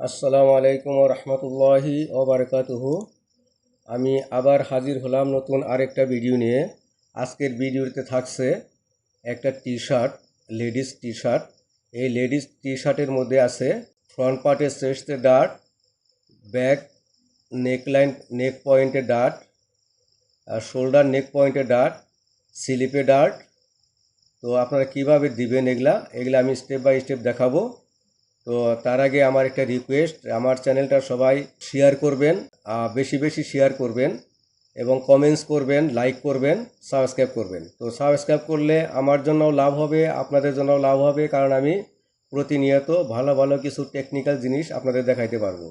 আসসালামু আলাইকুম ওয়া রাহমাতুল্লাহি ওয়া বারাকাতুহু। আমি আবার হাজির হলাম নতুন আরেকটা ভিডিও নিয়ে। আজকের ভিডিওতে থাকছে একটা T shirt, ladies T shirt. এই লেডিস টি শার্টের মধ্যে আছে ফ্রন্ট পার্টে চেস্টে ডাট, ব্যাক নেকলাইন নেক পয়েন্টে ডাট, শোল্ডার নেক পয়েন্টে ডাট, স্লিপে ডাট। তো আপনারা কিভাবে দিবেন এগুলা আমি স্টেপ বাই স্টেপ দেখাবো। তো তার আগে আমার একটা রিকোয়েস্ট, আমার চ্যানেলটা সবাই শেয়ার করবেন, বেশি বেশি শেয়ার করবেন এবং কমেন্টস করবেন, লাইক করবেন, সাবস্ক্রাইব করবেন। তো সাবস্ক্রাইব করলে আমার জন্যও লাভ হবে, আপনাদের জন্যও লাভ হবে, কারণ আমি প্রতিনিয়ত ভালো ভালো কিছু টেকনিক্যাল জিনিস আপনাদের দেখাইতে পারবো।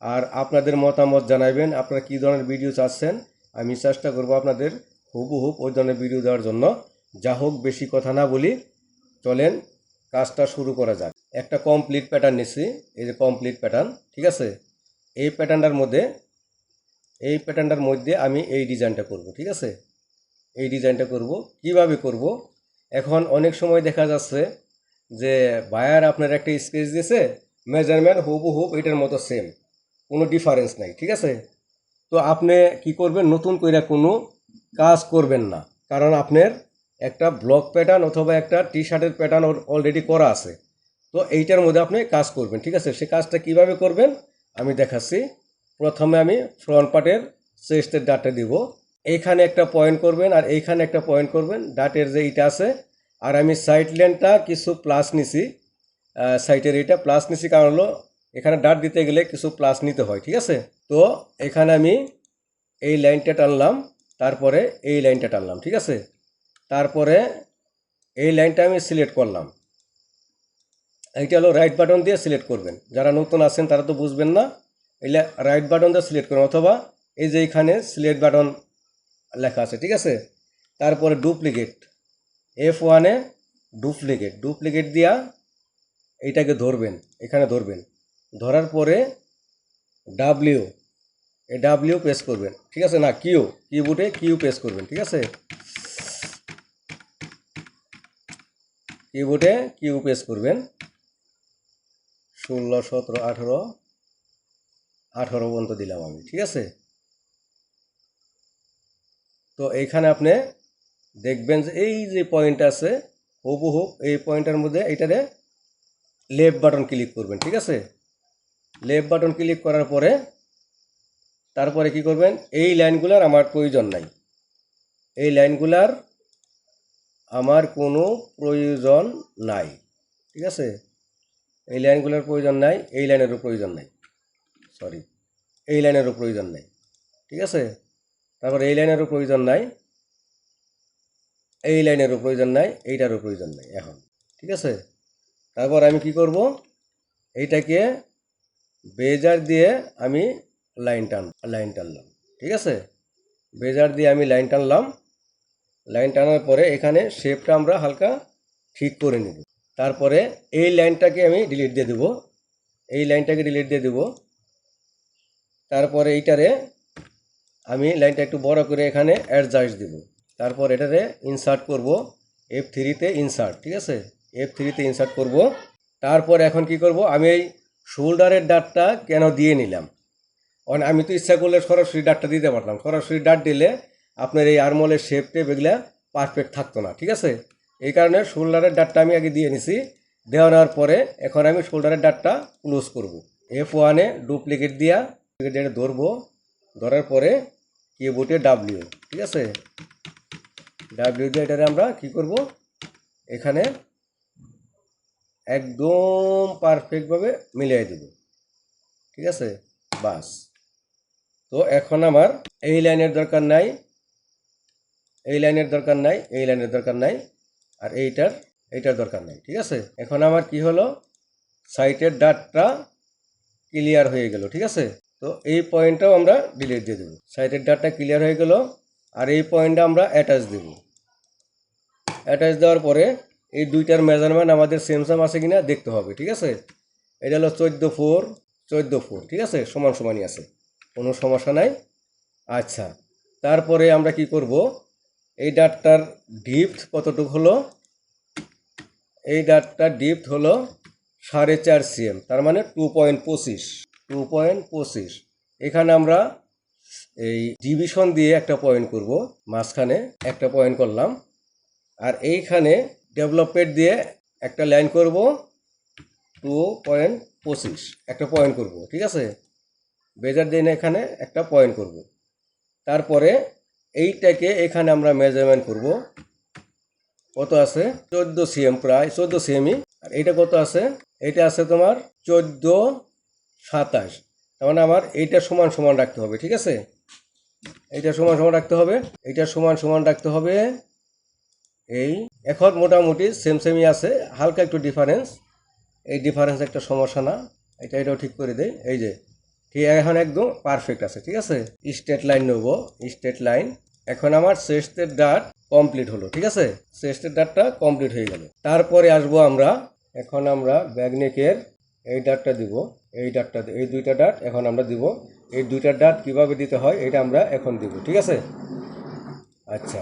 আর আপনাদের মতামত জানাবেন, আপনারা কী ধরনের ভিডিও চাচ্ছেন। আমি চেষ্টা করব আপনাদের হুবহুব ওই ধরনের ভিডিও দেওয়ার জন্য। যা হোক, বেশি কথা না বলি, চলেন কাজটা শুরু করা যাক। একটা কমপ্লিট প্যাটার্ন নিচ্ছি, এই যে কমপ্লিট প্যাটার্ন, ঠিক আছে। এই প্যাটার্নটার মধ্যে আমি এই ডিজাইনটা করব, ঠিক আছে। এই ডিজাইনটা করব কিভাবে করব। এখন অনেক সময় দেখা যাচ্ছে যে বায়ার আপনার একটা স্কেচ দিয়েছে, মেজারমেন্ট হুবহুব এটার মতো সেম, কোনো ডিফারেন্স নাই, ঠিক আছে। তো আপনি কি করবেন, নতুন করে কোনো কাজ করবেন না, কারণ আপনার একটা ব্লক প্যাটার্ন অথবা একটা টি শার্টের প্যাটার্ন অলরেডি করা আছে। তো এইটার মধ্যে আপনি কাজ করবেন, ঠিক আছে। সে কাজটা কিভাবে করবেন আমি দেখাচ্ছি। প্রথমে আমি ফ্রন্ট পার্টের চেস্টের ডাটটা দিব, এইখানে একটা পয়েন্ট করবেন আর এইখানে একটা পয়েন্ট করবেন, ডাটের যে এইটা আছে। আর আমি সাইড লেনটা কিছু প্লাস নিছি, সাইডের এইটা প্লাস নিছি, কারণ হলো এখানে ডাট দিতে গেলে কিছু প্লাস নিতে হয়, ঠিক আছে। তো এখানে আমি এই লাইনটা টানলাম, তারপরে এই লাইনটা টানলাম, ঠিক আছে। তারপরে এই লাইনটা আমি সিলেক্ট করলাম। এইটা হলো রাইট বাটন দিয়ে সিলেক্ট করবেন, যারা নতুন আছেন তারা তো বুঝবেন না। এলে রাইট বাটন দিয়ে সিলেক্ট করবেন, অথবা এই যে এইখানে সিলেক্ট বাটন লেখা আছে, ঠিক আছে। তারপরে ডুপ্লিকেট, F1-এ ডুপ্লিকেট দিয়া এইটাকে ধরবেন, এখানে ধরবেন। ধরার পরে ডাব্লিউ, এই ডাব্লিউ প্রেস করবেন, ঠিক আছে। না, কিবোর্ডে কিউ প্রেস করবেন, ঠিক আছে। কিবোর্ডে কিউ প্রেস করবেন। 16, 17, 18 পর্যন্ত দিলাম আমি, ঠিক আছে। তো এইখানে আপনি দেখবেন যে এই যে পয়েন্ট আছে হুবহুব এই পয়েন্টের মধ্যে এইটারে লেফট বাটন ক্লিক করবেন, ঠিক আছে। লেফট বাটন ক্লিক করার পরে তারপরে কি করবেন, এই লাইনগুলার আমার প্রয়োজন নাই, এই লাইনগুলার আমার কোনো প্রয়োজন নাই, ঠিক আছে। এই লাইনগুলোর প্রয়োজন নাই, এই লাইনেরও প্রয়োজন নাই, সরি, এই লাইনেরও প্রয়োজন নাই, ঠিক আছে। তারপর এই লাইনেরও প্রয়োজন নাই, এই লাইনেরও প্রয়োজন নাই, এইটারও প্রয়োজন নাই এখন, ঠিক আছে। তারপর আমি কি করব, এইটাকে বেজার দিয়ে আমি লাইন টানলাম, ঠিক আছে। বেজার দিয়ে আমি লাইন টানলাম। লাইন টানার পরে এখানে শেপটা আমরা হালকা ঠিক করে নেব। তারপরে এই লাইনটাকে আমি ডিলিট দিয়ে দেব, এই লাইনটাকে ডিলিট দিয়ে দেব। তারপরে এইটারে আমি লাইনটা একটু বড় করে এখানে অ্যাডজাস্ট দেব। তারপর এটারে ইনসার্ট করব, F3-তে ইনসার্ট, ঠিক আছে। F3-তে ইনসার্ট করব। তারপর এখন কি করব, আমি এই শোল্ডারের ডাটটা কেন দিয়ে নিলাম, আমি তো ইচ্ছা করলে সরাসরি ডাটটা দিতে পারতাম। সরাসরি ডাট দিলে আপনার এই আর্মলের শেপ টেপ এগুলা পারফেক্ট থাকতো না, ঠিক আছে। এই কারণে শোল্ডারের ডাটটা আমি আগে দিয়ে নিছি। দেওয়ার পরে এখন আমি শোল্ডারের ডাটটা ক্লোজ করব। F1-এ ডুপ্লিকেট দিয়া ধরবো, ধরার পরে কিবোর্ডে ডাব্লিউ, ঠিক আছে। ডাব্লিউ দিয়ে এটারে আমরা কি করব, এখানে একদম পারফেক্টভাবে মিলিয়ে দেব, ঠিক আছে। বাস। তো এখন আমার এই লাইনের দরকার নাই, এই লাইনের দরকার নাই, এই লাইনের দরকার নাই, আর এইটার দরকার নাই, ঠিক আছে। এখন আমার কি হলো, সাইটের ডাটটা ক্লিয়ার হয়ে গেল, ঠিক আছে। তো এই পয়েন্টটাও আমরা ডিলিট দিয়ে দেবো। সাইটের ডাটটা ক্লিয়ার হয়ে গেল, আর এই পয়েন্টটা আমরা অ্যাটাচ দেব। অ্যাটাচ দেওয়ার পরে এই দুইটার মেজারমেন্ট আমাদের সেম আছে কিনা দেখতে হবে, ঠিক আছে। এটা হলো 14 4, ঠিক আছে, সমান সমানই আছে, কোনো সমস্যা নাই। আচ্ছা, তারপরে আমরা কি করব, এই ডাটটার ডিপথ কতটুকু হলো, এই ডাটটার ডিপথ হলো 4.5 cm, তার মানে 2.25। এখানে আমরা এই ডিভিশন দিয়ে একটা পয়েন্ট করব, মাঝখানে একটা পয়েন্ট করলাম, আর এইখানে ডেভেলপমেন্ট দিয়ে একটা লাইন করব 2.25, একটা পয়েন্ট করব, ঠিক আছে। বেজার দিয়ে এখানে একটা পয়েন্ট করব, তারপরে এইটাকে এখানে আমরা মেজারমেন্ট করব। কত আছে? 14 cm, প্রায় 14 cm। আর এইটা কত আছে? এটা আছে তোমার 14.27। তার মানে আমার এইটা সমান সমান রাখতে হবে, ঠিক আছে। এইটা সমান সমান রাখতে হবে, এইটা সমান সমান রাখতে হবে। এই এখন মোটামুটি সেম সেমই আছে, হালকা একটু ডিফারেন্স। এই ডিফারেন্স একটা সমস্যা না, এটাও ঠিক করে দেয়। এই যে ঠিক এখন একদম পারফেক্ট আছে, ঠিক আছে। স্ট্রেট লাইন নেব, স্ট্রেট লাইন। এখন আমার চেস্টের ডাট কমপ্লিট হলো, ঠিক আছে। চেস্টের ডাটটা কমপ্লিট হয়ে গেল। তারপরে আসবো আমরা, এখন আমরা ব্যাকনেকের এই ডাটটা দিব, এই ডাটটা, এই দুইটা ডাট এখন আমরা দিব। এই দুইটা ডাট কিভাবে দিতে হয় এটা আমরা এখন দিব, ঠিক আছে। আচ্ছা,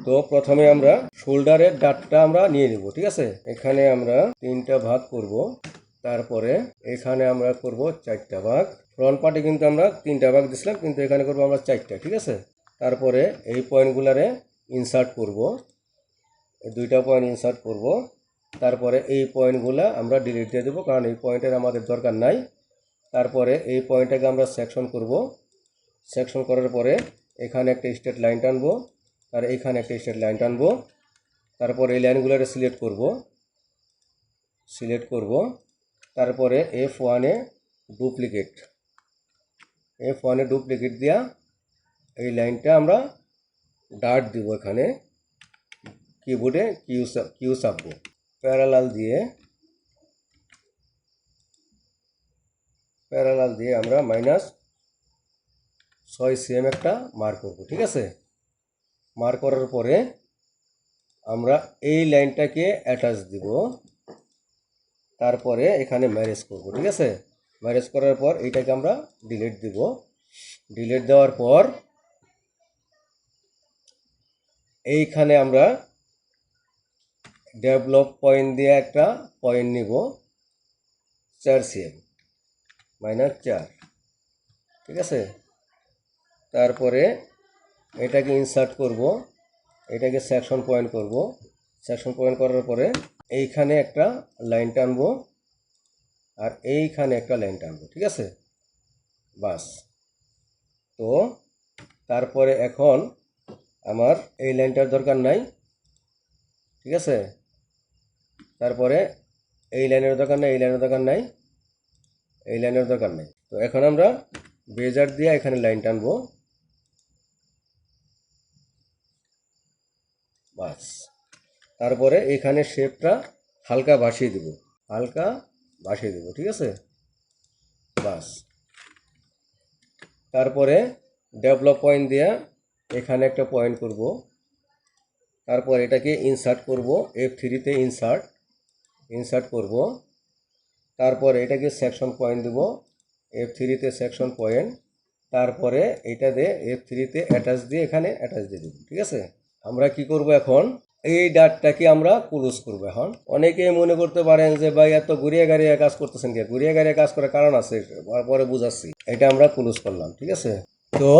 তো প্রথমে আমরা শোল্ডারের ডাটটা আমরা নিয়ে নিব, ঠিক আছে। এখানে আমরা 3টা ভাগ করব, তারপরে এখানে আমরা করব 4টা ভাগ। ফ্রন্ট পার্টে কিন্তু আমরা 3টা ভাগ দিছিলাম, কিন্তু এখানে করব আমরা 4টা, ঠিক আছে। তারপরে এই পয়েন্টগুলারে ইনসার্ট করব, এই 2টা পয়েন্ট ইনসার্ট করব। তারপরে এই পয়েন্টগুলা আমরা ডিলিট দিয়ে দেবো, কারণ এই পয়েন্টের আমাদের দরকার নাই। তারপরে এই পয়েন্টটাকে আমরা সেকশন করব, সেকশন করার পরে এখানে একটা স্ট্রেট লাইন টানবো, আর এইখানে একটা স্ট্রেট লাইন টানবো। তারপর এই লাইনগুলোরে সিলেক্ট করব। তারপরে F1 এ ডুপ্লিকেট দিয়া এই লাইনটা আমরা ডাট দিব, এখানে কিবোর্ডে কিউ চাপবো। প্যারালাল দিয়ে আমরা -6 cm একটা মার্ক করব, ঠিক আছে। মার্ক করার পরে আমরা এই লাইনটাকে অ্যাটাচ দিব, তারপরে এখানে ম্যারেজ করব, ঠিক আছে। ম্যারেজ করার পর এইটাকে আমরা ডিলিট দিব। ডিলিট দেওয়ার পর এইখানে আমরা ডেভেলপ পয়েন্ট দিয়ে একটা পয়েন্ট নিব, 4 cm, -4, ঠিক আছে। তারপরে এটাকে ইনসার্ট করব, এটাকে সেকশন পয়েন্ট করব। সেকশন পয়েন্ট করার পরে এইখানে একটা লাইন টানবো, আর এইখানে একটা লাইন টানবো, ঠিক আছে। বাস। তো তারপরে এখন আমার এই লাইনটার দরকার নাই, ঠিক আছে। তারপরে এই লাইনের দরকার নাই, এই লাইনের দরকার নাই, এই লাইনের দরকার নাই। তো এখন আমরা বেজার দিয়ে এখানে লাইন টানবো, বাস। তারপরে এখানে শেপটা হালকা ভাসিয়ে দেব, ঠিক আছে। বাস। তারপরে ডেভেলপ পয়েন্ট দিয়ে এখানে একটা পয়েন্ট করব, তারপর এটাকে ইনসার্ট করব, F3 তে ইনসার্ট করব। তারপর এটাকে সেকশন পয়েন্ট দেব, F3 তে সেকশন পয়েন্ট। তারপরে এটা দিয়ে F3 তে অ্যাটাচ দিয়ে এখানে অ্যাটাচ দিয়ে দেব, ঠিক আছে। আমরা কি করব এখন, এই ডাটটাকে আমরা ক্লোজ করব। এখন অনেকেই মনে করতে পারেন যে ভাই এত ঘুরিয়ে গাড়িয়ে কাজ করতেছেন, কি ঘুরিয়ে গাড়িয়ে কাজ করার কারণ আছে, পরে বুঝাচ্ছি। এটা আমরা ক্লোজ করলাম, ঠিক আছে। তো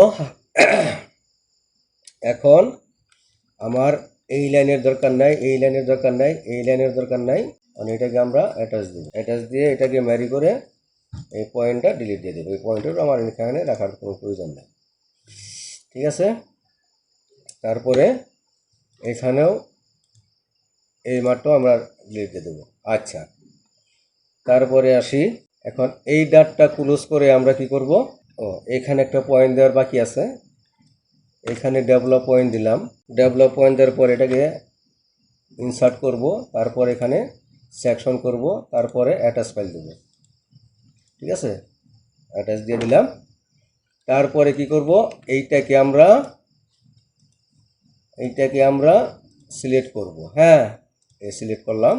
এখন আমার এই লাইনের দরকার নাই, এই লাইনের দরকার নাই, এই লাইনের দরকার নাই, মানে এটাকে আমরা অ্যাটাচ দেব। অ্যাটাচ দিয়ে এটাকে ম্যারি করে এই পয়েন্টটা ডিলিট দিয়ে দেবো। এই পয়েন্টটা আমার এখানে রাখার কোনো প্রয়োজন নেই, ঠিক আছে। তারপরে এখানেও এই মাঠটাও আমরা ডিলিট দিয়ে দেবো। আচ্ছা, তারপরে আসি, এখন এই ডাটটা ক্লোজ করে আমরা কি করব, এখানে একটা পয়েন্ট দেওয়ার বাকি আছে। এখানে ডেভেলপ পয়েন্ট দিলাম, ডেভেলপ পয়েন্ট দেওয়ার পর এটাকে ইনসার্ট করব, তারপর এখানে সেকশন করব, তারপরে অ্যাটাচ ফাইল দেব, ঠিক আছে। অ্যাটাচ দিয়ে দিলাম। তারপরে কি করব, এইটাকে আমরা সিলেক্ট করব। হ্যাঁ, সিলেক্ট করলাম।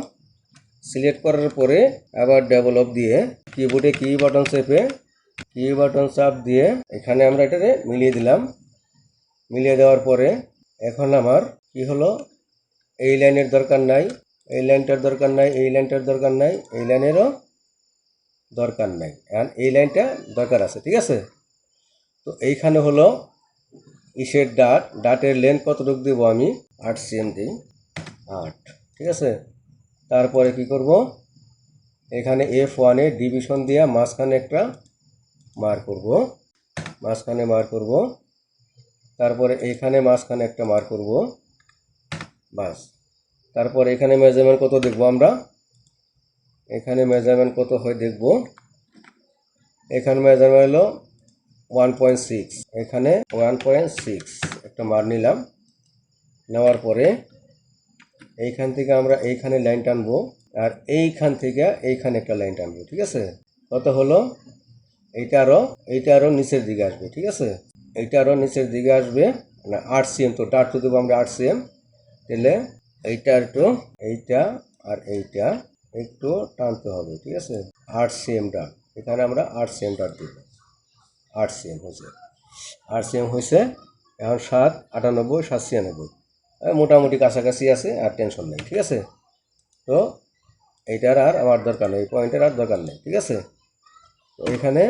সিলেক্ট করার পরে আবার ডেভেলপ দিয়ে কিবোর্ডে কি বাটন চাপ দিয়ে এখানে আমরা এটাকে মিলিয়ে দিলাম। মিলিয়ে দেওয়ার পরে এখন আমার কি হলো, এই লাইনের দরকার নাই, এই লাইনটার দরকার নাই, এই লাইনটার দরকার নাই, এই লাইনেরও দরকার নাই, আর এই লাইনটা দরকার আছে। ঠিক আছে, তো এইখানে হলো ইসের ডাটের লেন্থ কতটুকু দেবো আমি 8 cm দিই, 8। ঠিক আছে, তারপরে কি করব, এখানে F1 এ ডিভিশন দিয়ে মাঝখানে একটা মার করব, মাঝখানে মার করব, তারপরে এইখানে মাঝখানে একটা মার করব, বাস। তারপর এখানে মেজারমেন্ট কত দেখব আমরা, এখানে মেজারমেন্ট কত হয় দেখব, এখানে মেজারমেন্ট হলো 1.6, এখানে 1.6 একটা মার নিলাম। নেওয়ার পরে এইখান থেকে আমরা এইখানে লাইন টানবো, আর এইখান থেকে এইখানে একটা লাইন টানবো। ঠিক আছে, কত হলো, এইটা আরো নিচের দিকে আসবে। ঠিক আছে, এইটা আরো নিচের দিকে আসবে, না 8 cm, তো ডাট তো দেবো আমরা 8 cm, তাহলে এইটা এইটা আর এইটা একটু টানতে হবে। ঠিক আছে, 8 cm ডাট, এখানে আমরা 8 cm ডাট দিব, 8 cm হয়েছে, 8 cm হয়েছে। এখন 7 98 7 96, মোটামুটি কাছাকাছি আছে, আর টেনশন নেই। ঠিক আছে, তো এইটার আর আমার দরকার নেই, এই পয়েন্টের আর দরকার নেই। ঠিক আছে, তো এখানে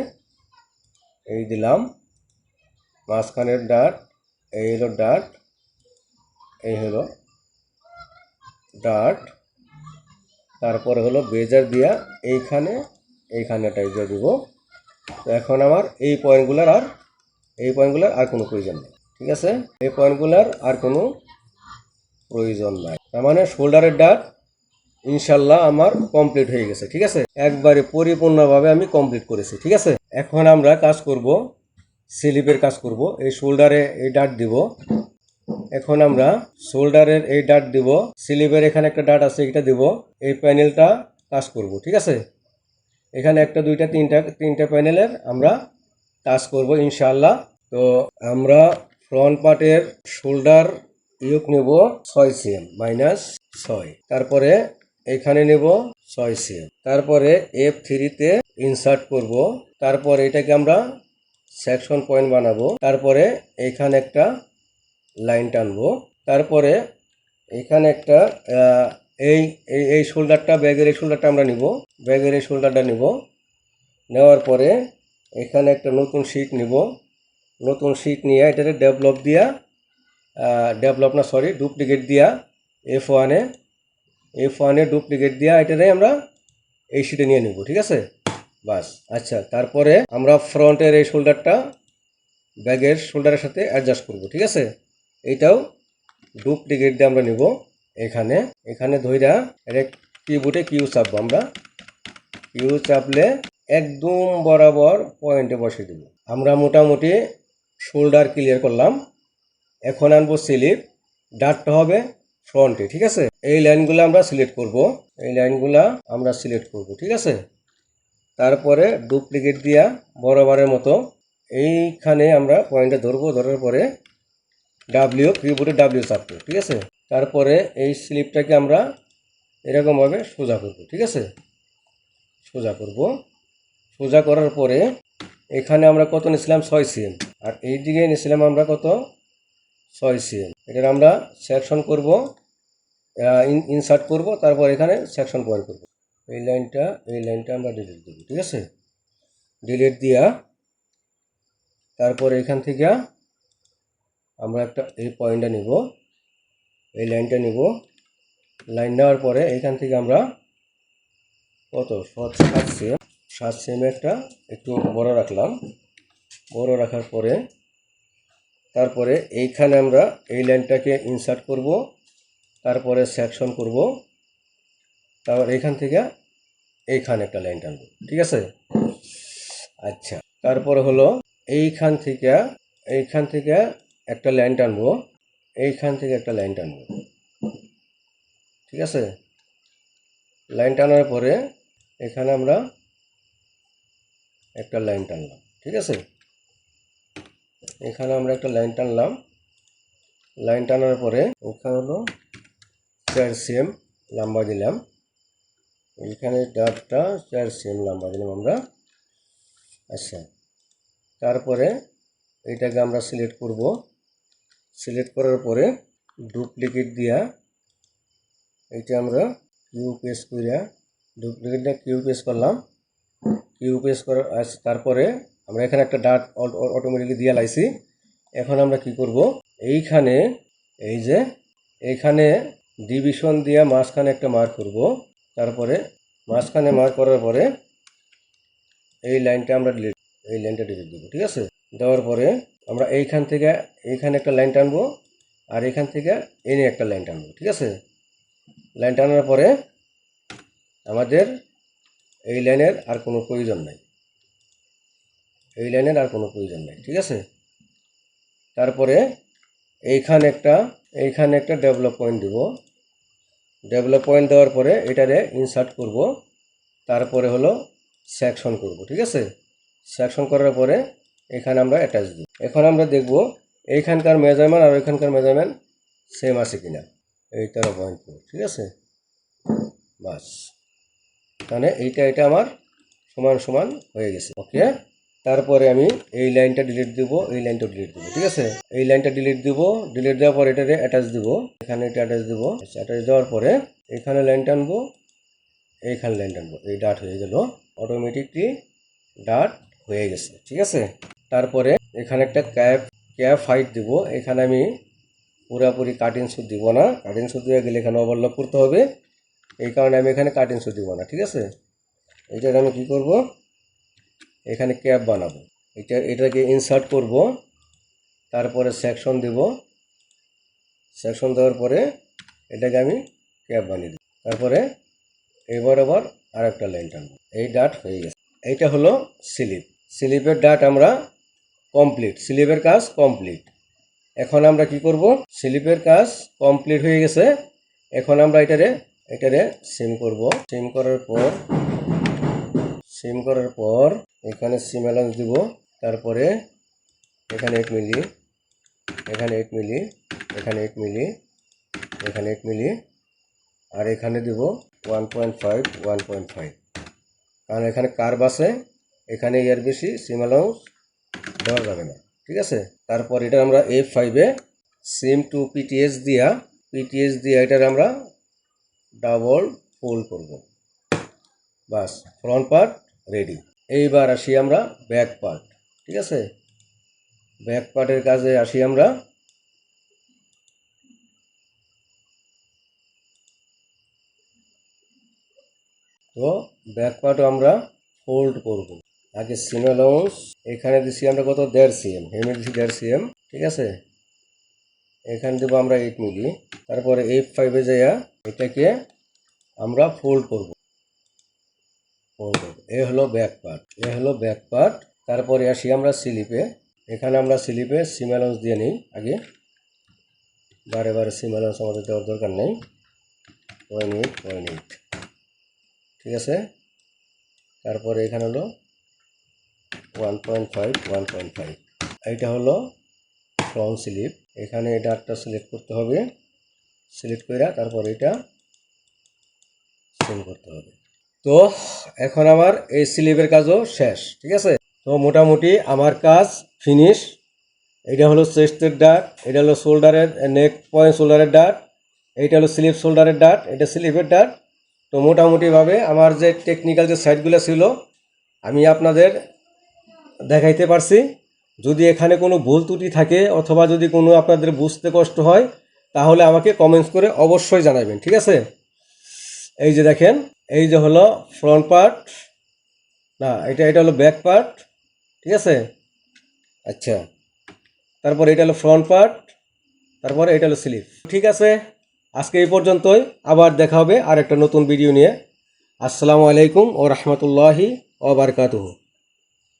এই দিলাম মাঝখানের ডাট, এই হলো ডাট, এই হলো ডাট, তারপরে হলো বেজার দিয়া এইখানে এইখানেটাই দিয়ে দিব। তো এখন আমার এই পয়েন্টগুলোর আর কোনো প্রয়োজন নেই। ঠিক আছে, এই পয়েন্টগুলোর আর কোনো প্রয়োজন নাই, তার মানে শোল্ডারের ডাট ইনশাল্লাহ আমার কমপ্লিট হয়ে গেছে। ঠিক আছে, একবারে পরিপূর্ণভাবে আমি কমপ্লিট করেছি। ঠিক আছে, এখন আমরা কাজ করব, স্লিপের কাজ করব। এই শোল্ডারে এই ডাট দিব, এখন আমরা শোল্ডারের এই ডাট দিব, স্লিপের এখানে একটা ডাট আছে, এটা দিব, এই প্যানেলটা কাজ করব। ঠিক আছে, এখানে একটা দুইটা তিনটা প্যানেলের আমরা কাজ করব ইনশাআল্লাহ। তো আমরা ফ্রন্ট পার্টের শোল্ডার ইউক নেব 6 cm -6, তারপরে এখানে নেব 6 cm, তারপরে F3 ইনসার্ট করব, তারপর এটাকে আমরা সেকশন পয়েন্ট বানাবো, তারপরে এখানে একটা লাইন টানবো, তারপরে এখানে একটা এই এই শোল্ডারটা, ব্যাগের এই শোল্ডারটা আমরা নিব, ব্যাগের এই শোল্ডারটা নিব। নেওয়ার পরে এখানে একটা নতুন শিট নিব, নতুন শিট নিয়ে এটাতে ডুপ্লিকেট দিয়া F1 এ ডুপ্লিকেট দিয়া এটাতে আমরা এই শিটে নিয়ে নেব। ঠিক আছে, বাস। আচ্ছা, তারপরে আমরা ফ্রন্টের এই শোল্ডারটা ব্যাগের শোল্ডারের সাথে অ্যাডজাস্ট করব। ঠিক আছে, এইটাও ডুপ্লিকেট দিয়ে আমরা নিব, এখানে ধইরা এটা কিবোর্ডে কিউ চাপবো, আমরা কিউ চাপলে একদম বরাবর পয়েন্টে বসিয়ে দেব। আমরা মোটামুটি শোল্ডার ক্লিয়ার করলাম। এখন আনবো স্লিপ, ডাটটা হবে ফ্রন্টে। ঠিক আছে, এই লাইনগুলো আমরা সিলেক্ট করব, ঠিক আছে, তারপরে ডুপ্লিকেট দিয়া বরাবরের মতো এইখানে আমরা পয়েন্টে ধরবো, ধরার পরে কিবোর্ডে ডাব্লিউ চাপবো। ঠিক আছে, তারপরে এই স্লিপটাকে আমরা এরকমভাবে সোজা করব। ঠিক আছে, সোজা করার পরে এখানে আমরা কত নিয়েছিলাম 6 cm, আর এই দিকে নিয়েছিলাম আমরা কত 6 cm। এটার আমরা সেকশন করব, ইনসার্ট করব, তারপর এখানে সেকশন পয়েন্ট করব। এই লাইনটা আমরা ডিলিট দেব। ঠিক আছে, ডিলিট দিয়া তারপর এখান থেকে আমরা একটা এই পয়েন্টটা নিব, এই লাইনটা নিব, লাইন নেওয়ার পরে এখান থেকে আমরা কত 7 cm একটা একটু বড় রাখলাম, বড় রাখার পরে তারপরে এইখানে আমরা এই লাইনটাকে ইনসার্ট করব, তারপরে সেকশন করব, তারপর এইখান থেকে এইখানে একটা লাইন টানব। ঠিক আছে, আচ্ছা, তারপরে হলো এইখান থেকে একটা লাইন টানবো, এইখান থেকে একটা লাইন টানবো। ঠিক আছে, লাইন টানার পরে এখানে আমরা একটা লাইন টানলাম। ঠিক আছে, এখানে আমরা একটা লাইন টানলাম, লাইন টানার পরে এখানে হলো 4 cm লম্বা দিলাম, এখানে ডাটটা 4 cm লম্বা দিলাম আমরা। আচ্ছা, তারপরে এটাকে আমরা সিলেক্ট করব, সিলেক্ট করার পরে ডুপ্লিকেট দিয়া এটা আমরা কিউ পেস্ট করে ডুপ্লিকেটটা কিউ পেস্ট করলাম। কিউ পেস্ট করার তারপরে আমরা এখানে একটা ডাট অটোমেটিকলি দিয়ে লাইছি। এখন আমরা কি করব, এইখানে এই যে এইখানে ডিভিশন দিয়ে মাঝখানে একটা মার্ক করব। তারপরে মাঝখানে মার্ক করার পরে এই লাইনটা ডিলিট দেবো। ঠিক আছে, দেওয়ার পরে আমরা এইখান থেকে এইখানে একটা লাইন টানবো, আর এইখান থেকে এনে একটা লাইন টানবো। ঠিক আছে, লাইন টানার পরে আমাদের এই লাইনের আর কোনো প্রয়োজন নাই, ঠিক আছে। তারপরে এইখানে একটা ডেভেলপ পয়েন্ট দিব। ডেভেলপ পয়েন্ট দেওয়ার পরে এটারে ইনসার্ট করব, তারপরে হলো সেকশন করব। ঠিক আছে, সেকশন করার পরে এখানে আমরা অ্যাটাচ দিব। এখন আমরা দেখব এইখানকার মেজারমেন্ট আর ওইখানকার মেজারমেন্ট সেম আছে কিনা। এই 13.4, ঠিক আছে। বাস, তাহলে এটা আমার সমান সমান হয়ে গেছে। ওকে, তারপরে আমি এই লাইনটা ডিলিট দেব, এই লাইনটা ডিলিট দেবো। ঠিক আছে, এই লাইনটা ডিলিট দেব, ডিলিট দেওয়ার পরে এটাতে অ্যাটাচ দেবো। এখানে এটা অ্যাটাচ দেবো। অ্যাটাচ দেওয়ার পরে এখানে লাইন টানবো, এইখানে লাইন টানবো। এই ডাট হয়ে গেল, অটোমেটিকলি ডাট হয়ে গেছে। ঠিক আছে, তারপরে এখানে একটা ক্যাপ হাইট দিব। এখানে আমি পুরাপুরি কাটিং সুদ দিব না, কাটিং সুদ দিয়ে গেলে এখানে ওভারলক করতে হবে, এই কারণে আমি এখানে কাটিং সুদ দিব না। ঠিক আছে, এইটা আমি কি করব, এখানে ক্যাপ বানাবো। এটাকে ইনসার্ট করব, তারপরে সেকশন দেব। সেকশন দেওয়ার পরে এটাকে আমি ক্যাপ বানিয়ে দেব। তারপরে এবার আরেকটা লাইন টানবো। এই ডাট হয়ে গেছে। এইটা হলো স্লিপের ডাট আমরা কমপ্লিট, স্লিপের কাজ কমপ্লিট। এখন আমরা কি করব, স্লিপের কাজ কমপ্লিট হয়ে গেছে। এখন আমরা এটারে সিম করব। সিম করার পর এখানে সিম অ্যালাউন্স দিব। তারপরে এখানে 8 মিলি, এখানে 8 মিলি, এখানে 8 মিলি, এখানে 8 মিলি, আর এখানে দিব 1.5, কারণ এখানে কার্ভ আছে, এখানে এর বেশি সিম অ্যালাউন্স দেওয়া যাবে না। ঠিক আছে, তারপর এটা আমরা F5-এ সিম টু পিটিএস দিয়া এটার আমরা ডাবল ফোল্ড করব। বাস, ফ্রন্ট পার্ট রেডি। এইবার আসি আমরা ব্যাক পার্ট। ঠিক আছে, ব্যাক পার্টের কাজে আসি আমরা। তো ব্যাক পার্টও আমরা ফোল্ড করব। আগে সিম অ্যালাউন্স এখানে দিছি আমরা কত, 1.5 cm, হেমে দিছি 1.5 cm। ঠিক আছে, এখানে দেবো আমরা 8 মিলি। তারপরে F5-এ যাইয়া এটাকে আমরা ফোল্ড করব। এ হলো ব্যাক পার্ট। তারপরে আসি আমরা স্লিপে। এখানে আমরা স্লিপে সিম অ্যালাউন্স দিয়ে নিই আগে। বারে সিম অ্যালাউন্স আমাদের দেওয়ার দরকার নেই। 0.8, ঠিক আছে। তারপরে এখানে হলো 1.5। এইটা হলো ফ্রন্ট স্লিপ। এখানে এই ডাটটা সিলেক্ট করতে হবে, সিলেক্ট করে তারপর এটা সিম করতে হবে। তো এখন আমার এই স্লিপের কাজও শেষ। ঠিক আছে, তো মোটামুটি আমার কাজ ফিনিশ। এটা হলো চেস্টের ডাট, এটা হলো শোল্ডারের নেক পয়েন্ট শোল্ডারের ডাট, এইটা হলো স্লিপ শোল্ডারের ডাট, এটা স্লিপের ডাট। তো মোটামুটিভাবে আমার যে টেকনিক্যাল যে সাইডগুলো ছিল আমি আপনাদের দেখাইতে পারছি। যদি এখানে কোনো ভুল ত্রুটি থাকে অথবা যদি কোনো আপনাদের বুঝতে কষ্ট হয় তাহলে আমাকে কমেন্টস করে অবশ্যই জানাবেন। ঠিক আছে, এই যে দেখেন, এই যে হলো ফ্রন্ট পার্ট, না এটা হলো ব্যাক পার্ট। ঠিক আছে, আচ্ছা, তারপর এটা হলো ফ্রন্ট পার্ট, তারপরে এটা হলো স্লিপ। ঠিক আছে, আজকে এই পর্যন্তই, আবার দেখা হবে আর একটা নতুন ভিডিও নিয়ে। আসসালামু আলাইকুম ওয়া রাহমাতুল্লাহি ওয়া বারাকাতুহু।